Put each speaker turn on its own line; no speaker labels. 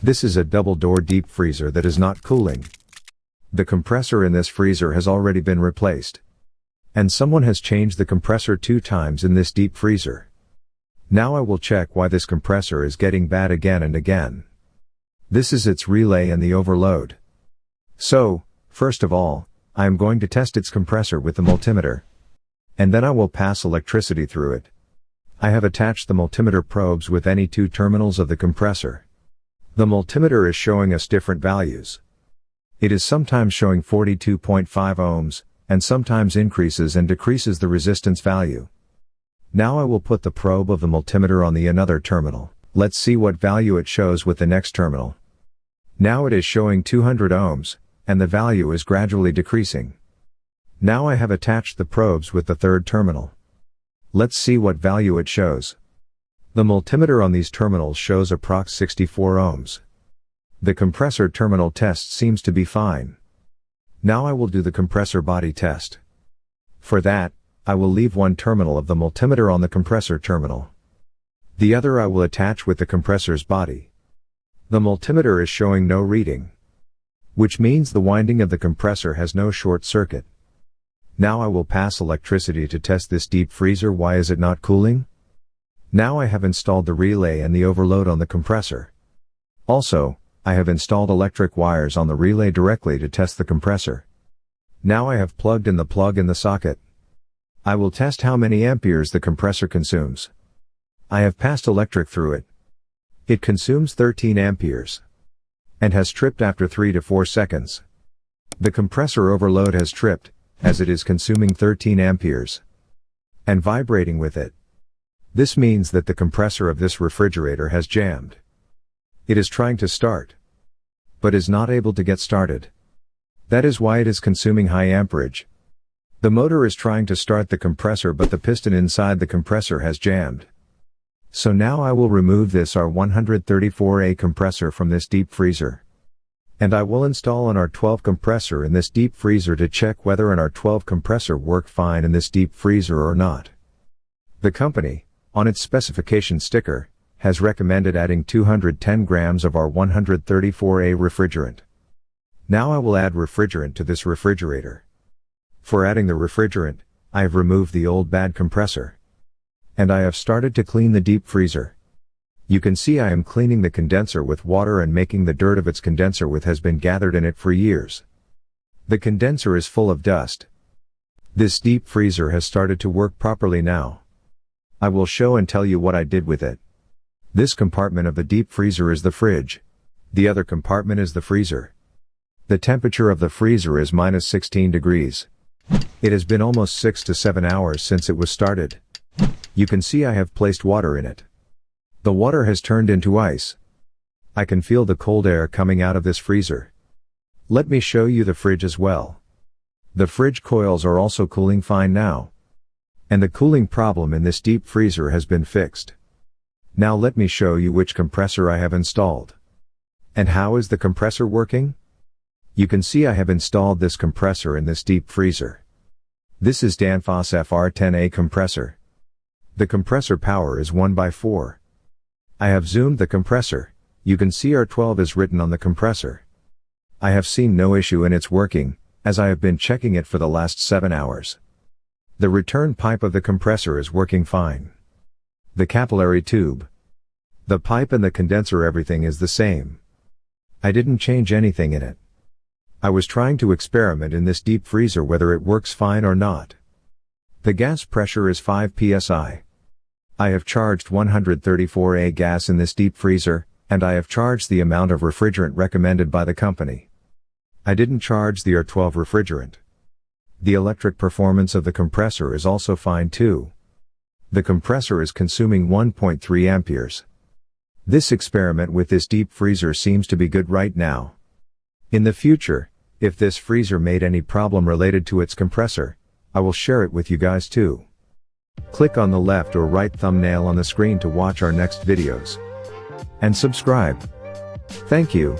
This is a double-door deep freezer that is not cooling. The compressor in this freezer has already been replaced. And someone has changed the compressor 2 times in this deep freezer. Now I will check why this compressor is getting bad again and again. This is its relay and the overload. So, first of all, I am going to test its compressor with the multimeter. And then I will pass electricity through it. I have attached the multimeter probes with any 2 terminals of the compressor. The multimeter is showing us different values. It is sometimes showing 42.5 ohms, and sometimes increases and decreases the resistance value. Now I will put the probe of the multimeter on the another terminal. Let's see what value it shows with the next terminal. Now it is showing 200 ohms, and the value is gradually decreasing. Now I have attached the probes with the third terminal. Let's see what value it shows. The multimeter on these terminals shows approx 64 ohms. The compressor terminal test seems to be fine. Now I will do the compressor body test. For that, I will leave one terminal of the multimeter on the compressor terminal. The other I will attach with the compressor's body. The multimeter is showing no reading, which means the winding of the compressor has no short circuit. Now I will pass electricity to test this deep freezer. Why is it not cooling? Now I have installed the relay and the overload on the compressor. Also, I have installed electric wires on the relay directly to test the compressor. Now I have plugged in the plug in the socket. I will test how many amperes the compressor consumes. I have passed electric through it. It consumes 13 amperes. And has tripped after 3 to 4 seconds. The compressor overload has tripped, as it is consuming 13 amperes. And vibrating with it. This means that the compressor of this refrigerator has jammed. It is trying to start, but is not able to get started. That is why it is consuming high amperage. The motor is trying to start the compressor, but the piston inside the compressor has jammed. So now I will remove this R134-a compressor from this deep freezer. And I will install an R12 compressor in this deep freezer to check whether an R12 compressor work fine in this deep freezer or not. The company, on its specification sticker, has recommended adding 210 grams of R134-a refrigerant. Now I will add refrigerant to this refrigerator. For adding the refrigerant, I have removed the old bad compressor. And I have started to clean the deep freezer. You can see I am cleaning the condenser with water and making the dirt of its condenser with has been gathered in it for years. The condenser is full of dust. This deep freezer has started to work properly now. I will show and tell you what I did with it. This compartment of the deep freezer is the fridge. The other compartment is the freezer. The temperature of the freezer is minus 16 degrees. It has been almost 6 to 7 hours since it was started. You can see I have placed water in it. The water has turned into ice. I can feel the cold air coming out of this freezer. Let me show you the fridge as well. The fridge coils are also cooling fine now. And the cooling problem in this deep freezer has been fixed. Now let me show you which compressor I have installed. And how is the compressor working? You can see I have installed this compressor in this deep freezer. This is Danfoss FR10A compressor. The compressor power is 1/4. I have zoomed the compressor. You can see R12 is written on the compressor. I have seen no issue in its working, as I have been checking it for the last 7 hours. The return pipe of the compressor is working fine. The capillary tube, the pipe and the condenser, everything is the same. I didn't change anything in it. I was trying to experiment in this deep freezer whether it works fine or not. The gas pressure is 5 psi. I have charged 134-a gas in this deep freezer, and I have charged the amount of refrigerant recommended by the company. I didn't charge the R12 refrigerant. The electric performance of the compressor is also fine too. The compressor is consuming 1.3 amperes. This experiment with this deep freezer seems to be good right now. In the future, if this freezer made any problem related to its compressor, I will share it with you guys too. Click on the left or right thumbnail on the screen to watch our next videos. And subscribe. Thank you.